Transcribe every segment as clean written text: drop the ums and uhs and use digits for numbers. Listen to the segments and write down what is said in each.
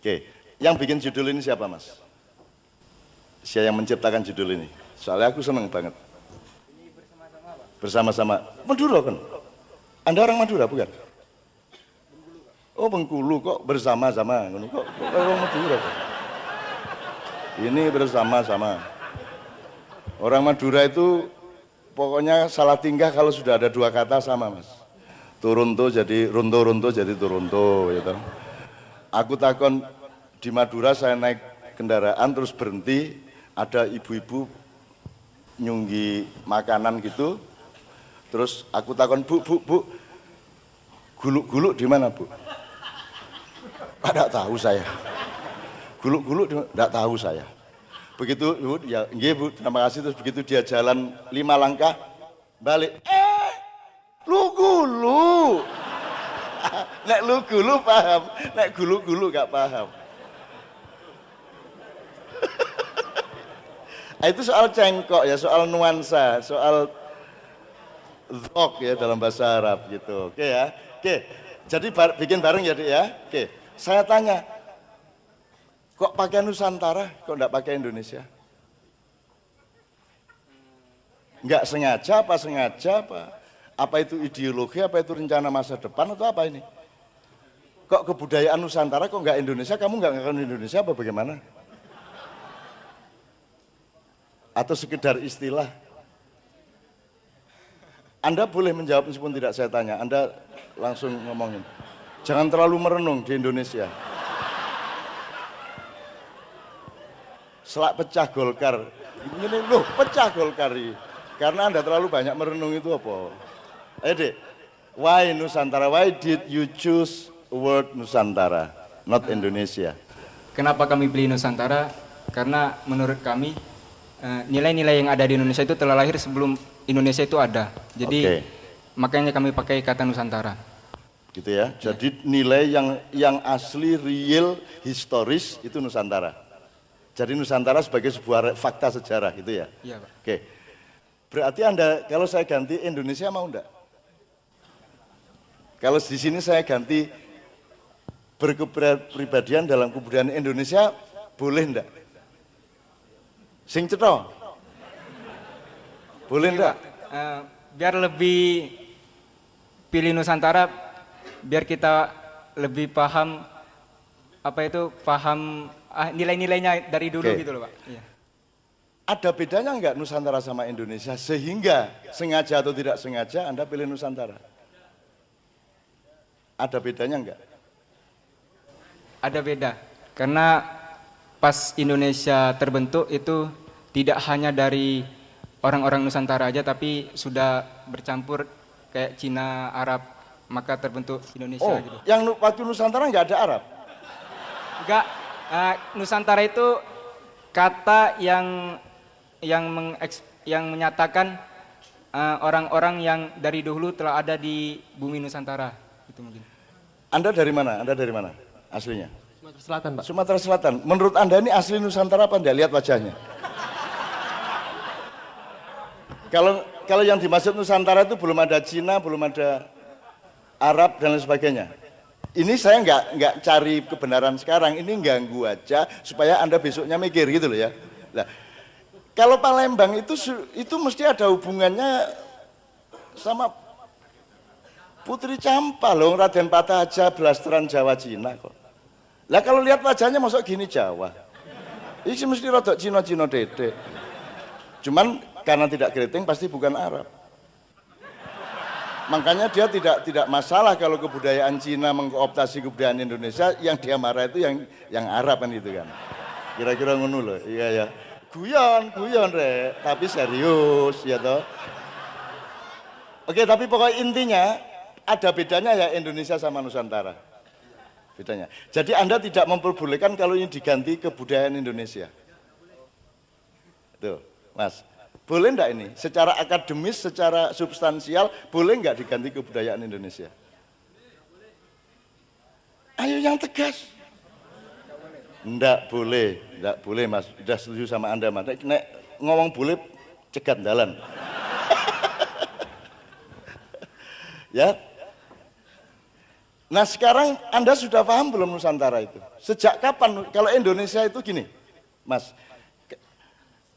Oke, yang bikin judul ini siapa Mas? Siapa yang menciptakan judul ini? Soalnya aku seneng banget. Bersama-sama. Madura kan? Anda orang Madura bukan? Oh Bengkulu kok bersama-sama. Kok orang Madura? Ini bersama-sama. Orang Madura itu pokoknya salah tingkah kalau sudah ada dua kata sama Mas. Turunto jadi runto jadi turunto gitu. Aku takon di Madura saya naik kendaraan terus berhenti, ada ibu-ibu nyunggi makanan gitu. Terus aku takon, Bu, guluk-guluk di mana, Bu? Tidak tahu saya. Guluk-guluk tidak tahu saya. Begitu, Bu, ya nggih Bu, terima kasih. Terus begitu dia jalan 5 langkah balik. Lu gulu. Nek lu gulu paham, nek gulu-gulu gak paham. Itu soal cengkok ya, soal nuansa, soal dzok ya dalam bahasa Arab gitu. Oke ya. Oke. Jadi bikin bareng ya, Dik ya. Oke. Saya tanya, kok pakai Nusantara, kok enggak pakai Indonesia? Enggak sengaja apa sengaja apa? Apa itu ideologi, apa itu rencana masa depan atau apa ini? Kok kebudayaan Nusantara kok enggak Indonesia, kamu enggak ngakuin Indonesia apa bagaimana? Atau sekedar istilah? Anda boleh menjawab meskipun tidak saya tanya, Anda langsung ngomongin. Jangan terlalu merenung di Indonesia. Selak pecah Golkar, ini loh pecah Golkar ini. Karena Anda terlalu banyak merenung itu apa? Ayo Dek, why Nusantara? Why did you choose word Nusantara, not Indonesia? Kenapa kami pilih Nusantara? Karena menurut kami nilai-nilai yang ada di Indonesia itu telah lahir sebelum Indonesia itu ada. Jadi makanya kami pakai kata Nusantara. Gitu ya. Jadi nilai yang asli, real, historis itu Nusantara. Jadi Nusantara sebagai sebuah fakta sejarah gitu ya. Iya, Pak. Oke. Berarti Anda kalau saya ganti Indonesia mau enggak? Kalau di sini saya ganti berkepribadian dalam kebudayaan Indonesia boleh enggak? Sing cetha. Boleh enggak? Biar lebih pilih Nusantara, biar kita lebih paham nilai-nilainya dari dulu gitu loh Pak. Iya. Ada bedanya enggak Nusantara sama Indonesia sehingga sengaja atau tidak sengaja Anda pilih Nusantara? Ada bedanya enggak? Ada beda, karena pas Indonesia terbentuk itu tidak hanya dari orang-orang Nusantara aja, tapi sudah bercampur kayak Cina, Arab, maka terbentuk Indonesia gitu. Yang waktu Nusantara nggak ada Arab? Enggak, Nusantara itu kata yang menyatakan orang-orang yang dari dahulu telah ada di bumi Nusantara. Itu mungkin. Anda dari mana? Anda dari mana? Aslinya? Sumatera Selatan, Pak. Sumatera Selatan. Menurut Anda ini asli Nusantara apa enggak? Lihat wajahnya. Kalau yang dimaksud Nusantara itu belum ada Cina, belum ada Arab dan lain sebagainya. Ini saya nggak cari kebenaran sekarang, ini ganggu aja supaya Anda besoknya mikir gitu loh ya. Nah, kalau Palembang itu mesti ada hubungannya sama Putri Campa loh, Raden Patah aja blasteran Jawa Cina kok. Lah kalau lihat wajahnya masuk gini Jawa. Ini mesti rodok Cina-Cina dede. Cuman karena tidak keriting pasti bukan Arab. Makanya dia tidak masalah kalau kebudayaan Cina mengkooptasi kebudayaan Indonesia, yang dia marah itu yang Arab kan itu kan. Kira-kira ngono loh. Iya ya. Guyon rek, tapi serius ya toh. Oke, tapi pokoknya intinya ada bedanya ya Indonesia sama Nusantara. Bedanya. Jadi Anda tidak memperbolehkan kalau ini diganti kebudayaan Indonesia. Tuh, Mas. Boleh enggak ini? Secara akademis, secara substansial, boleh enggak diganti kebudayaan Indonesia? Ayo yang tegas. Enggak boleh Mas. Sudah setuju sama Anda Mas. Nek ngomong boleh cegat dalan. Ya. Nah sekarang Anda sudah paham belum Nusantara itu? Sejak kapan? Kalau Indonesia itu gini, Mas.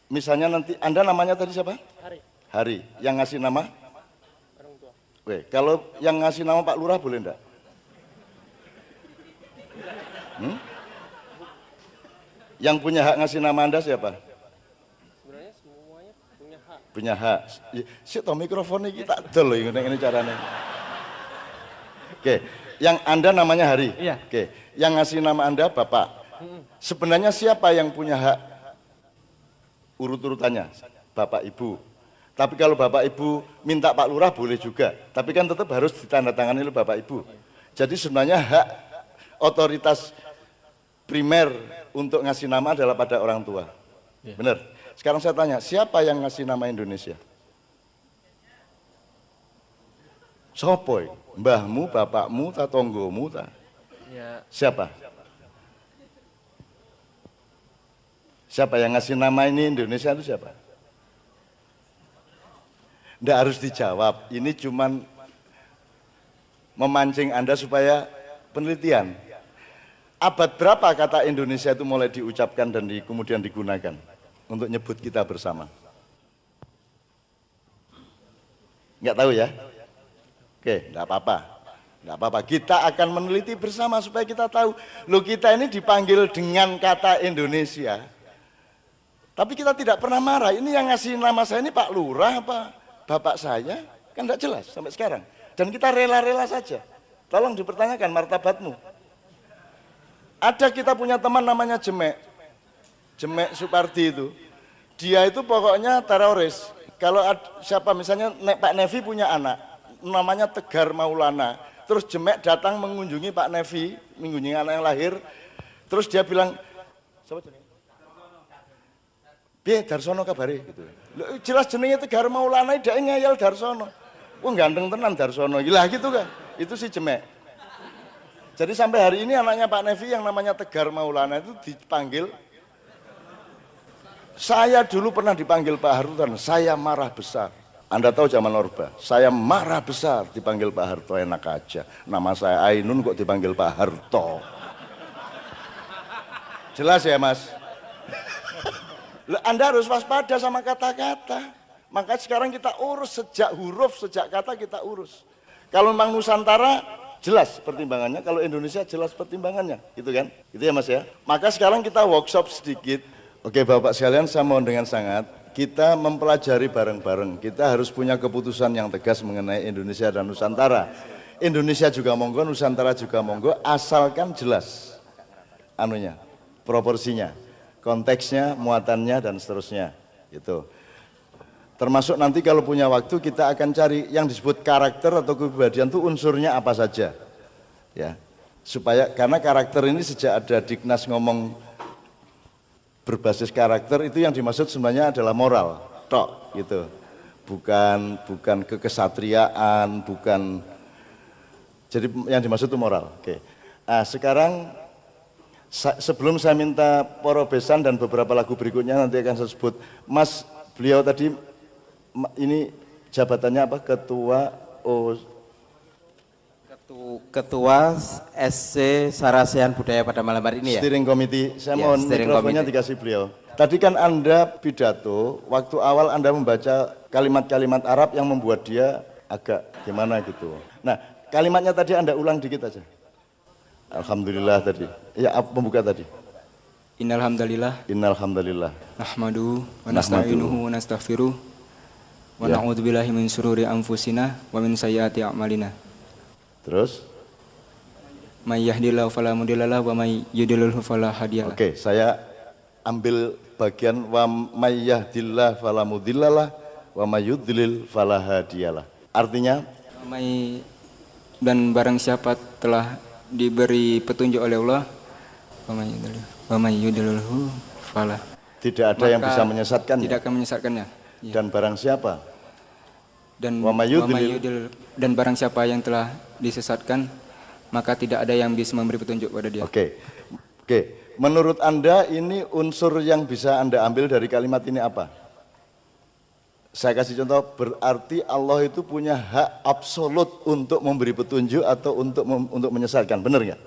Misalnya nanti Anda namanya tadi siapa? Hari. Hari. Yang ngasih nama? Orang tua. Oke, kalau yang ngasih nama Pak Lurah boleh enggak? Yang punya hak ngasih nama Anda siapa? Sebenarnya semuanya punya hak. Punya hak. Si to mikrofon ini tak dol loh ini caranya. Oke, yang Anda namanya Hari. Iya. Oke, yang ngasih nama Anda Bapak. Sebenarnya siapa yang punya hak urut-urutannya? Bapak Ibu. Tapi kalau Bapak Ibu minta Pak Lurah boleh juga. Tapi kan tetap harus ditandatangani oleh Bapak Ibu. Jadi sebenarnya hak otoritas primer untuk ngasih nama adalah pada orang tua. Benar. Sekarang saya tanya, siapa yang ngasih nama Indonesia? Sopoy, mbahmu, bapakmu, tatonggomu, Ya, siapa? Siapa yang ngasih nama ini Indonesia itu siapa? Nggak harus dijawab, ini cuman memancing Anda supaya penelitian. Abad berapa kata Indonesia itu mulai diucapkan dan kemudian digunakan untuk nyebut kita bersama? Nggak tahu ya? Oke, nggak apa-apa. Nggak apa-apa, kita akan meneliti bersama supaya kita tahu. Loh kita ini dipanggil dengan kata Indonesia. Tapi kita tidak pernah marah, ini yang ngasih nama saya ini Pak Lurah apa Bapak saya? Kan nggak jelas sampai sekarang. Dan kita rela-rela saja. Tolong dipertanyakan martabatmu. Ada kita punya teman namanya Jemek. Jemek Supardi itu. Dia itu pokoknya teroris. Kalau siapa misalnya Pak Nevi punya anak, namanya Tegar Maulana. Terus Jemek datang mengunjungi Pak Nevi, mengunjungi anak yang lahir. Terus dia bilang, piye Darsono kabare gitu. Loh, jelas jenenge Tegar Maulana dhek ngeyel Darsono. Wah ganteng tenan Darsono. Gila gitu kan. Itu si Jemek. Jadi sampai hari ini anaknya Pak Nevi yang namanya Tegar Maulana itu dipanggil. Saya dulu pernah dipanggil Pak Harto dan saya marah besar. Anda tahu zaman Orba, saya marah besar dipanggil Pak Harto, enak aja. Nama saya Ainun kok dipanggil Pak Harto. Jelas ya Mas? Anda harus waspada sama kata-kata. Maka sekarang kita urus sejak huruf, sejak kata kita urus. Kalau memang Nusantara jelas pertimbangannya, kalau Indonesia jelas pertimbangannya, gitu kan? Gitu ya Mas ya. Maka sekarang kita workshop sedikit. Oke Bapak sekalian, saya mohon dengan sangat kita mempelajari bareng-bareng. Kita harus punya keputusan yang tegas mengenai Indonesia dan Nusantara. Indonesia juga monggo, Nusantara juga monggo, asalkan jelas anunya, proporsinya, konteksnya, muatannya dan seterusnya. Gitu. Termasuk nanti kalau punya waktu kita akan cari yang disebut karakter atau kepribadian itu unsurnya apa saja. Ya. Supaya karena karakter ini sejak ada Dignas ngomong berbasis karakter itu yang dimaksud sebenarnya adalah moral, tok gitu. Bukan kekesatriaan, bukan jadi yang dimaksud itu moral. Oke. Nah, sekarang sebelum saya minta Poro Besan dan beberapa lagu berikutnya nanti akan saya sebut. Mas, beliau tadi ini jabatannya apa? Ketua SC Sarasehan Budaya pada malam hari ini ya? Steering Committee, saya Ya, mohon steering mikrofonnya committee. dikasih beliau. Tadi kan Anda pidato, waktu awal Anda membaca kalimat-kalimat Arab yang membuat dia agak gimana gitu. Nah, kalimatnya tadi Anda ulang dikit aja. Alhamdulillah tadi. Ya, pembuka tadi. Innal hamdalillah Innalhamdulillah. nahmaduhu wa nasta'inuhu wa nastaghfiruh wa Ya. na'udzubillahi min syururi anfusina wa min sayyiati a'malina. Terus? May yahdihillahu fala mudhillalah wa may yudlilhu fala hadiyalah. Oke, saya ambil bagian wa may yahdillah fala mudhillalah wa may yudlil fala hadiyalah. Artinya Dan barang siapa telah diberi petunjuk oleh Allah, wa may yudlilhu fala. tidak ada yang Maka bisa menyesatkannya. Tidak akan menyesatkannya. Ya. Dan barang siapa? Dan Wa may dan barang siapa yang telah disesatkan, maka tidak ada yang bisa memberi petunjuk pada dia. Oke. Menurut Anda ini unsur yang bisa Anda ambil dari kalimat ini apa? Saya kasih contoh, berarti Allah itu punya hak absolut untuk memberi petunjuk atau untuk menyesatkan, benar nggak?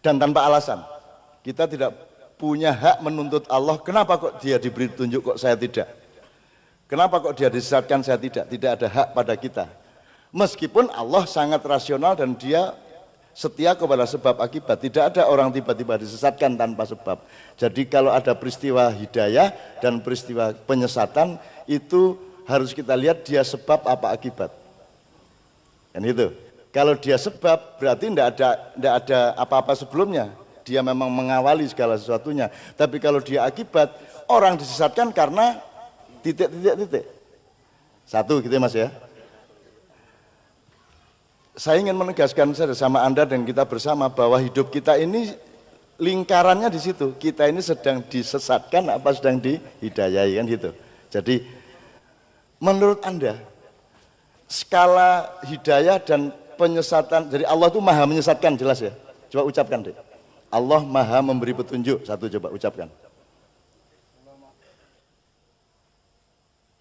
Dan tanpa alasan. Kita tidak punya hak menuntut Allah, kenapa kok dia diberi petunjuk kok saya tidak? Kenapa kok dia disesatkan saya tidak? Tidak ada hak pada kita. Meskipun Allah sangat rasional dan dia setia kepada sebab akibat. Tidak ada orang tiba-tiba disesatkan tanpa sebab. Jadi kalau ada peristiwa hidayah dan peristiwa penyesatan, itu harus kita lihat dia sebab apa akibat. Kan itu. Kalau dia sebab berarti tidak ada apa-apa sebelumnya. Dia memang mengawali segala sesuatunya. Tapi kalau dia akibat, orang disesatkan karena titik. Satu gitu ya Mas ya. Saya ingin menegaskan saja sama Anda dan kita bersama bahwa hidup kita ini lingkarannya di situ. Kita ini sedang disesatkan apa sedang dihidayai kan gitu. Jadi menurut Anda skala hidayah dan penyesatan, jadi Allah itu maha menyesatkan jelas ya. Coba ucapkan deh. Allah maha memberi petunjuk. Satu coba ucapkan.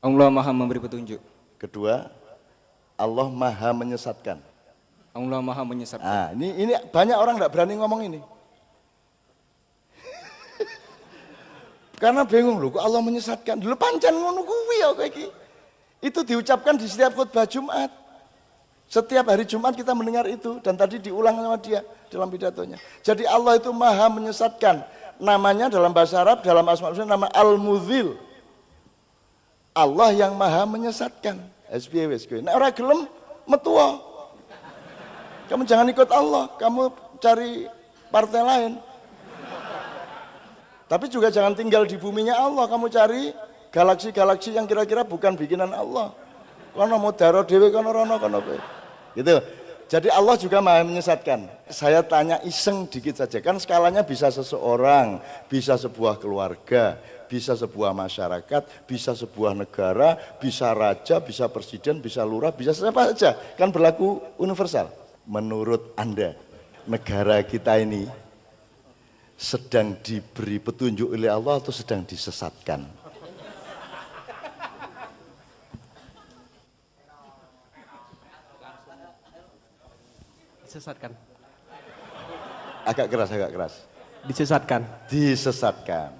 Allah maha memberi petunjuk. Kedua, Allah maha menyesatkan. Allah maha menyesatkan. Nah, ini banyak orang tidak berani ngomong ini. Karena bingung loh, kok Allah menyesatkan. Dulu pancen ngono kuwi ya kayak iki. Itu diucapkan di setiap khutbah Jumat. Setiap hari Jumat kita mendengar itu dan tadi diulang sama dia dalam pidatonya. Jadi Allah itu maha menyesatkan. Namanya dalam bahasa Arab, dalam Asmaul Husna nama Al-Mudzil. Allah yang maha menyesatkan. SBW. Nek ora gelem metuwa. Kamu jangan ikut Allah, kamu cari partai lain. Tapi juga jangan tinggal di buminya Allah, kamu cari galaksi-galaksi yang kira-kira bukan bikinan Allah. Kono modaro dhewe kono rono kono kowe. Gitu. Jadi Allah juga maha menyesatkan. Saya tanya iseng dikit saja, kan skalanya bisa seseorang, bisa sebuah keluarga, bisa sebuah masyarakat, bisa sebuah negara, bisa raja, bisa presiden, bisa lurah, bisa siapa saja. Kan berlaku universal. Menurut Anda, negara kita ini sedang diberi petunjuk oleh Allah atau sedang disesatkan? Disesatkan. Agak keras. Disesatkan. Disesatkan.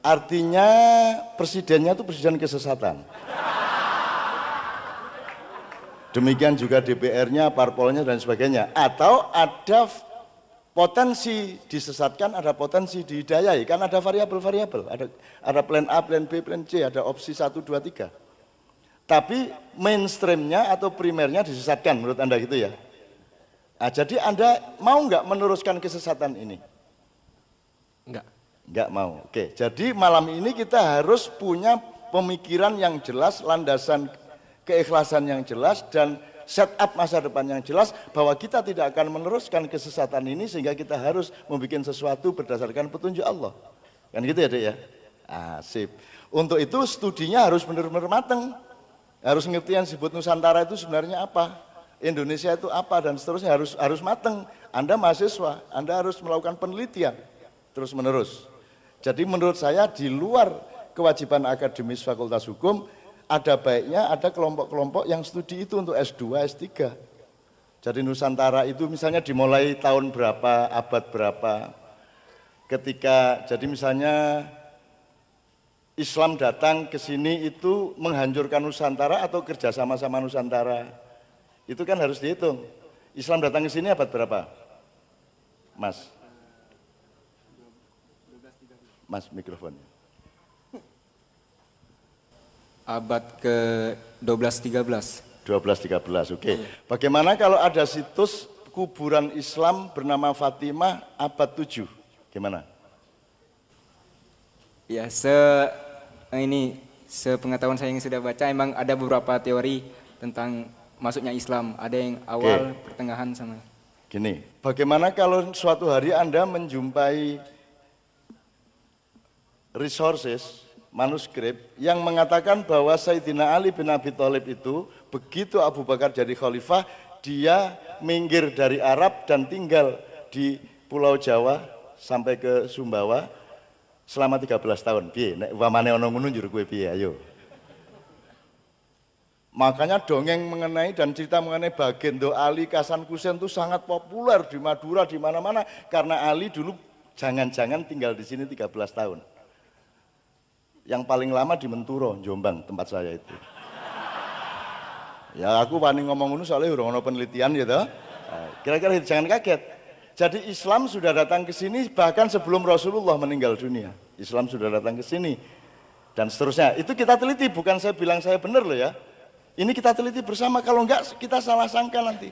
Artinya presidennya itu presiden kesesatan. Demikian juga DPR-nya, parpolnya dan sebagainya. Atau ada potensi disesatkan, ada potensi dihidayai. Kan ada variabel-variabel. Ada plan A, plan B, plan C, ada opsi 1, 2, 3. Tapi mainstreamnya atau primernya disesatkan menurut Anda gitu ya. Nah, jadi Anda mau nggak meneruskan kesesatan ini? Nggak mau. Oke, jadi malam ini kita harus punya pemikiran yang jelas, landasan keikhlasan yang jelas dan setup masa depan yang jelas bahwa kita tidak akan meneruskan kesesatan ini sehingga kita harus membuat sesuatu berdasarkan petunjuk Allah. Kan gitu ya, Dek ya? Sip. Untuk itu studinya harus benar-benar matang. Harus ngerti yang disebut Nusantara itu sebenarnya apa, Indonesia itu apa dan seterusnya harus matang. Anda mahasiswa, Anda harus melakukan penelitian terus menerus. Jadi menurut saya di luar kewajiban akademis Fakultas Hukum ada baiknya ada kelompok-kelompok yang studi itu untuk S2, S3. Jadi Nusantara itu misalnya dimulai tahun berapa, abad berapa. Jadi misalnya Islam datang ke sini itu menghancurkan Nusantara atau kerja sama-sama Nusantara. Itu kan harus dihitung. Islam datang ke sini abad berapa? Mas mikrofonnya. Abad ke-12-13. 12-13, oke. Bagaimana kalau ada situs kuburan Islam bernama Fatimah abad 7? Gimana? Ya, sepengetahuan saya yang sudah baca, emang ada beberapa teori tentang masuknya Islam. Ada yang awal, pertengahan sama. Gini, bagaimana kalau suatu hari Anda menjumpai resources, manuskrip yang mengatakan bahwa Sayyidina Ali bin Abi Thalib itu begitu Abu Bakar jadi khalifah, dia minggir dari Arab dan tinggal di Pulau Jawa sampai ke Sumbawa selama 13 tahun. Piye nek upamane ana ngono njur kowe piye ayo. Makanya dongeng mengenai dan cerita mengenai Bagendo Ali, Hasan Hussein itu sangat populer di Madura, di mana-mana. Karena Ali dulu jangan-jangan tinggal di sini 13 tahun. Yang paling lama di Menturo, Jombang, tempat saya itu. Ya aku paling ngomong ini soalnya udah ada penelitian gitu. Kira-kira jangan kaget. Jadi Islam sudah datang ke sini bahkan sebelum Rasulullah meninggal dunia. Islam sudah datang ke sini. Dan seterusnya. Itu kita teliti, bukan saya bilang saya benar loh ya. Ini kita teliti bersama, kalau enggak kita salah sangka nanti.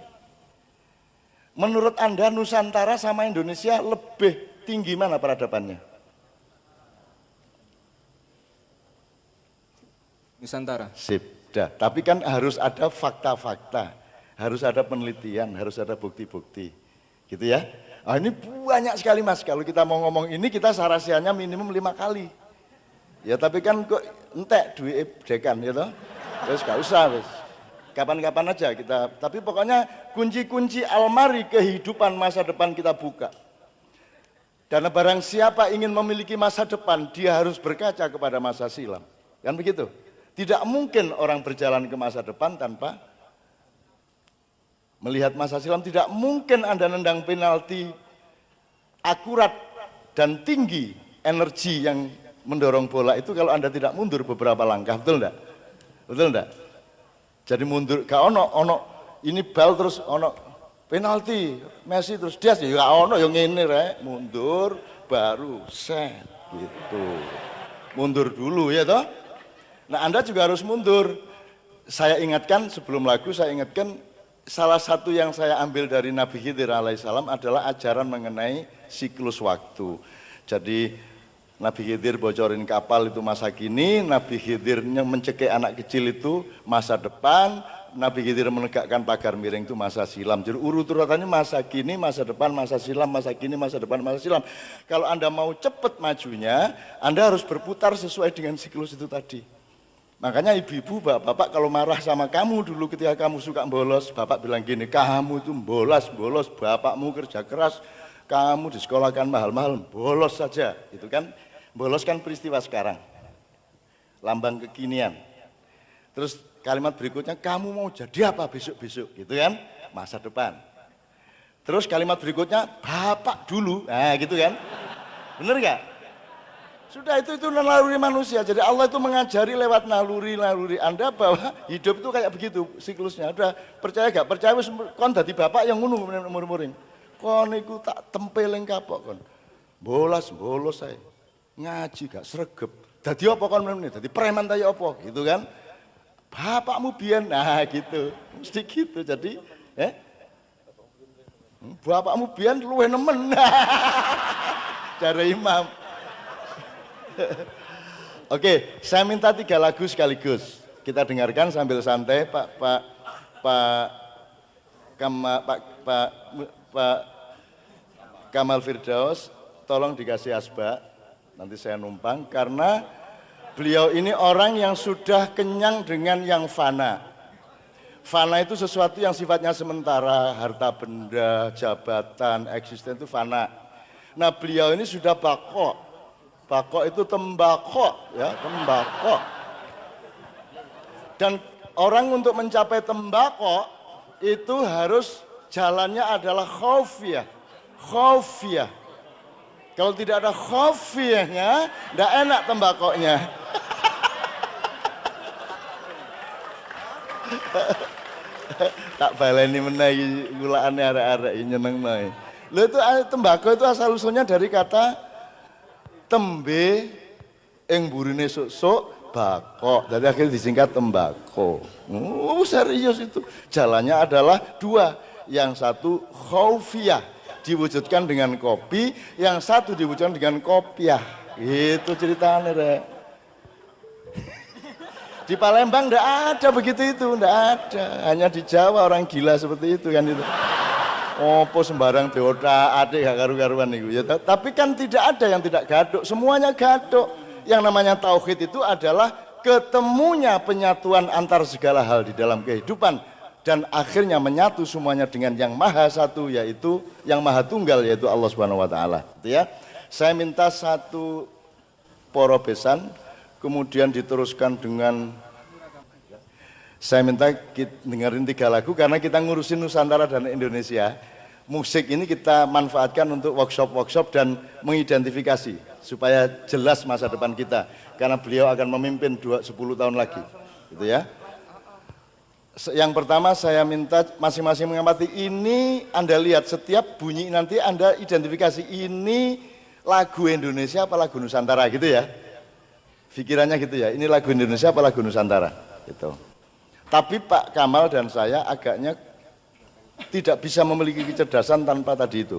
Menurut Anda Nusantara sama Indonesia lebih tinggi mana peradabannya? Nusantara. Sip, dah. Tapi kan harus ada fakta-fakta, harus ada penelitian, harus ada bukti-bukti. Gitu ya. Ah, ini banyak sekali Mas, kalau kita mau ngomong ini kita sarasiannya minimum 5 kali. Ya tapi kan kok entek duit dekan gitu. Terus gak usah wis. Kapan-kapan aja kita, tapi pokoknya kunci-kunci almari kehidupan masa depan kita buka. Karena barang siapa ingin memiliki masa depan, dia harus berkaca kepada masa silam. Kan begitu? Tidak mungkin orang berjalan ke masa depan tanpa melihat masa silam. Tidak mungkin Anda nendang penalti akurat dan tinggi energi yang mendorong bola itu kalau Anda tidak mundur beberapa langkah, betul enggak? Betul enggak? Jadi mundur, gak ono ini bal terus ono penalti, Messi terus dia ya gak ono yang ini rek, mundur baru set gitu. Mundur dulu ya toh. Nah, Anda juga harus mundur. Saya ingatkan sebelum lagu saya ingatkan salah satu yang saya ambil dari Nabi Khidir alaihissalam adalah ajaran mengenai siklus waktu. Jadi Nabi Khidir bocorin kapal itu masa kini, Nabi Khidir mencekik anak kecil itu masa depan, Nabi Khidir menegakkan pagar miring itu masa silam. Jadi urut-urutannya masa kini, masa depan, masa silam, masa kini, masa depan, masa silam. Kalau Anda mau cepat majunya, Anda harus berputar sesuai dengan siklus itu tadi. Makanya ibu-ibu, bapak-bapak kalau marah sama kamu dulu ketika kamu suka bolos, bapak bilang gini, kamu itu bolos, bapakmu kerja keras, kamu disekolahkan mahal-mahal, bolos saja, itu kan. Bolos kan peristiwa sekarang, lambang kekinian. Terus kalimat berikutnya, kamu mau jadi apa besok-besok, gitu kan, masa depan. Terus kalimat berikutnya, bapak dulu, nah gitu kan, bener gak? Sudah itu naluri manusia, jadi Allah itu mengajari lewat naluri Anda bahwa hidup itu kayak begitu siklusnya. Udah percaya gak? Percaya kon dadi bapak yang ngunu umur-umuring. Kon iku tak tempeling kapok kon. Bolos saya. Ngaji gak sregep. Dadi apa kon meneh? Dadi preman ta ya apa? Gitu kan. Bapakmu biyen nah gitu. Mesti gitu. Jadi bapakmu biyen luwih nemen. Cara imam. Oke, saya minta 3 lagu sekaligus. Kita dengarkan sambil santai Pak Kamal Firdaus, tolong dikasih asbak. Nanti saya numpang karena beliau ini orang yang sudah kenyang dengan yang fana. Fana itu sesuatu yang sifatnya sementara, harta benda, jabatan, eksisten itu fana. Nah, beliau ini sudah bako. Bako itu tembakau, ya, tembakau. Dan orang untuk mencapai tembakau itu harus jalannya adalah khaufiyah. Khaufiyah. Kalau tidak ada khafiyahnya, tidak enak tembakaunya. Tak baleni meneh gulaane arek-arek nyenengno. Lho itu tembakau itu asal usulnya dari kata tembe ing burine sok-sok bako. Jadi akhirnya disingkat tembakau. Serius itu. Jalannya adalah 2. Yang satu khaufiyah. Diwujudkan dengan kopi, yang satu diwujudkan dengan kopiah. Itu ceritanya, Rek. Di Palembang enggak ada begitu itu, enggak ada. Hanya di Jawa orang gila seperti itu kan itu. Opo sembarang deota adik gak karu-karuan itu. Ya, tapi kan tidak ada yang tidak gaduk, semuanya gaduk. Yang namanya tauhid itu adalah ketemunya penyatuan antar segala hal di dalam kehidupan. Dan akhirnya menyatu semuanya dengan yang maha satu, yaitu yang maha tunggal, yaitu Allah Subhanahu wa Ta'ala. Ya. Saya minta 1 poro besan, kemudian diteruskan dengan Saya minta dengerin 3 lagu karena kita ngurusin Nusantara dan Indonesia. Musik ini kita manfaatkan untuk workshop-workshop dan mengidentifikasi supaya jelas masa depan kita. Karena beliau akan memimpin 10 tahun lagi. Gitu ya. Yang pertama saya minta masing-masing mengamati, ini Anda lihat setiap bunyi nanti Anda identifikasi ini lagu Indonesia apa lagu Nusantara gitu ya. Pikirannya gitu ya, ini lagu Indonesia apa lagu Nusantara gitu. Tapi Pak Kamal dan saya agaknya tidak bisa memiliki kecerdasan tanpa tadi itu.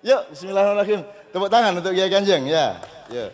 Yuk, bismillahirrahmanirrahim. Tepuk tangan untuk Kiai Kanjeng ya. Yuk.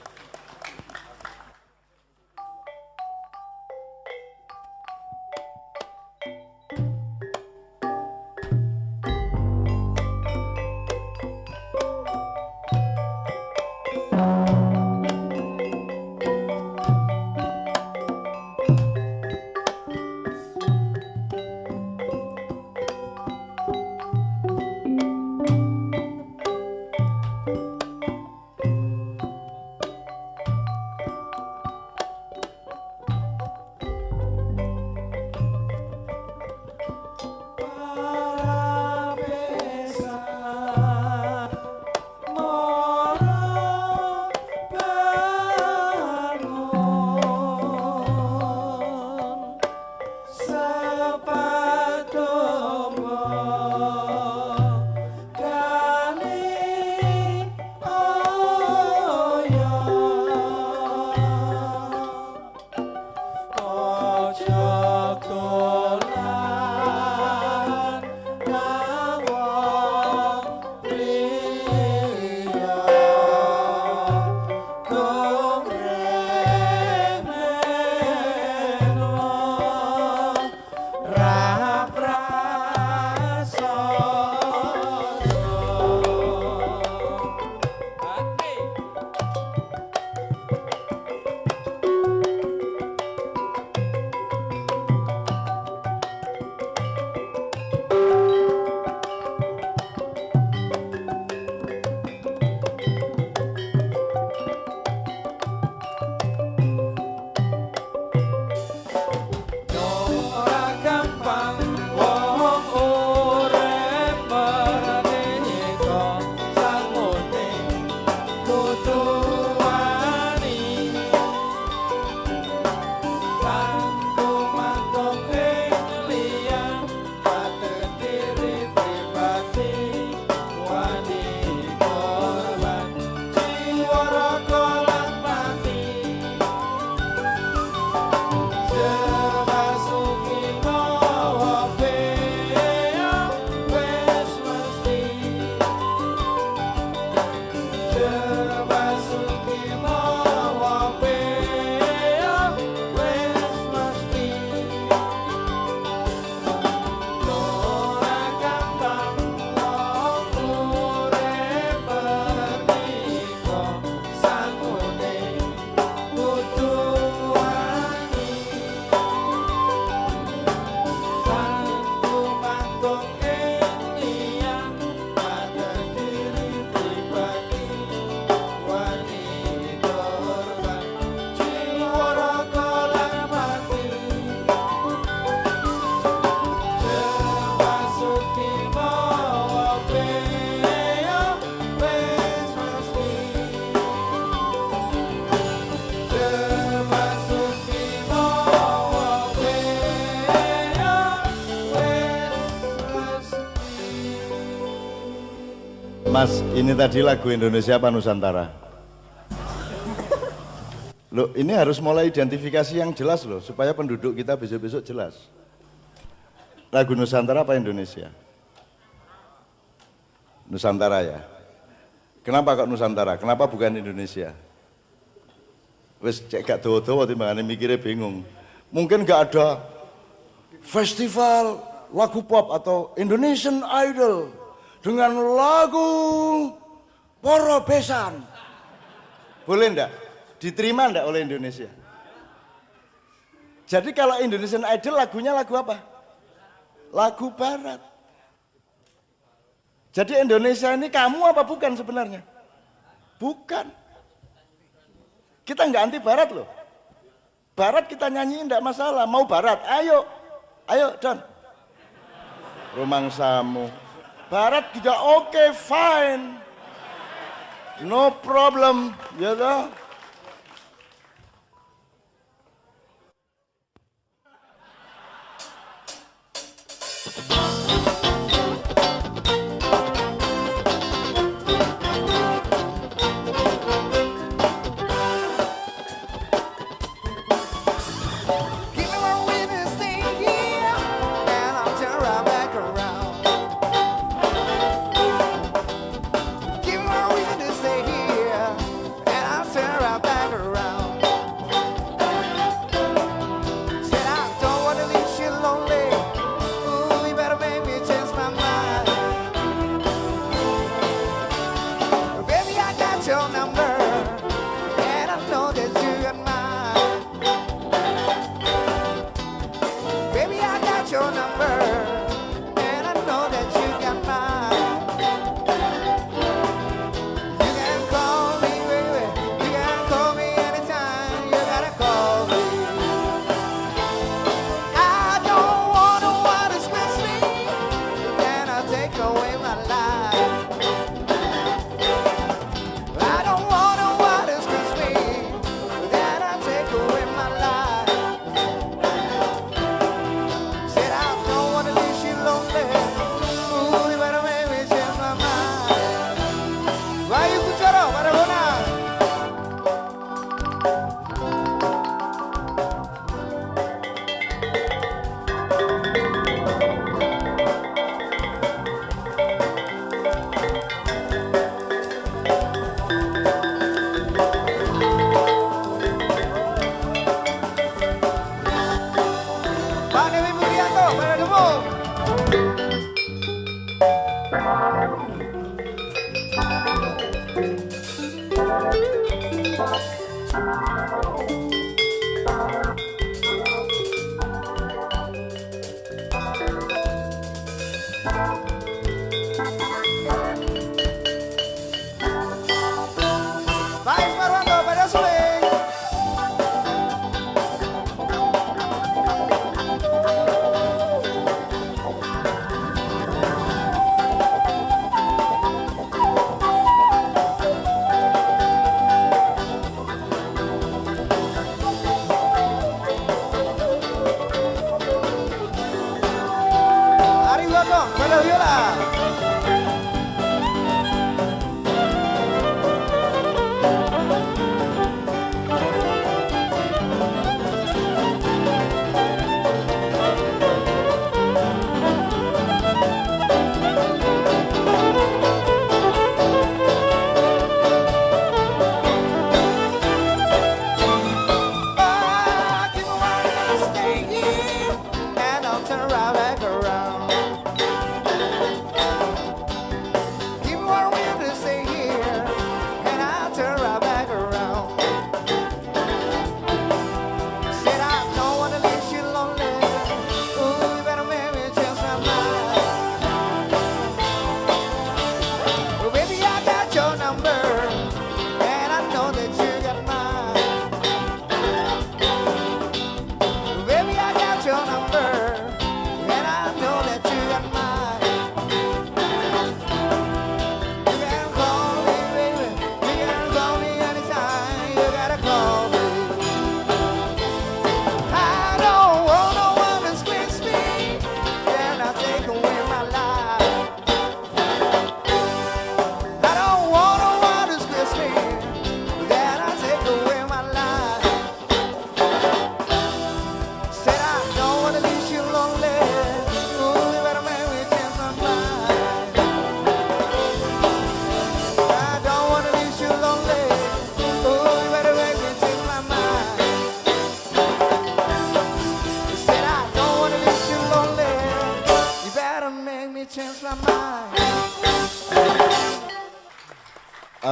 Mas, ini tadi lagu Indonesia apa Nusantara? Loh, ini harus mulai identifikasi yang jelas loh, supaya penduduk kita besok-besok jelas. Lagu Nusantara apa Indonesia? Nusantara ya. Kenapa kok Nusantara? Kenapa bukan Indonesia? Wes cek gak dawa-dawa timbangane mikirnya bingung. Mungkin gak ada festival lagu pop atau Indonesian Idol dengan lagu Poro Besan. Boleh enggak? Diterima enggak oleh Indonesia? Jadi kalau Indonesian Idol lagunya lagu apa? Lagu barat. Jadi Indonesia ini kamu apa bukan sebenarnya? Bukan. Kita enggak anti barat loh. Barat kita nyanyiin enggak masalah, mau barat, ayo Don. Rumangsamu. Barat juga oke, fine. No problem, ya toh.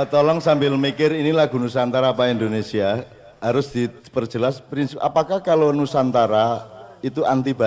Tolong sambil mikir ini lagu Nusantara apa Indonesia, harus diperjelas prinsip apakah kalau Nusantara itu anti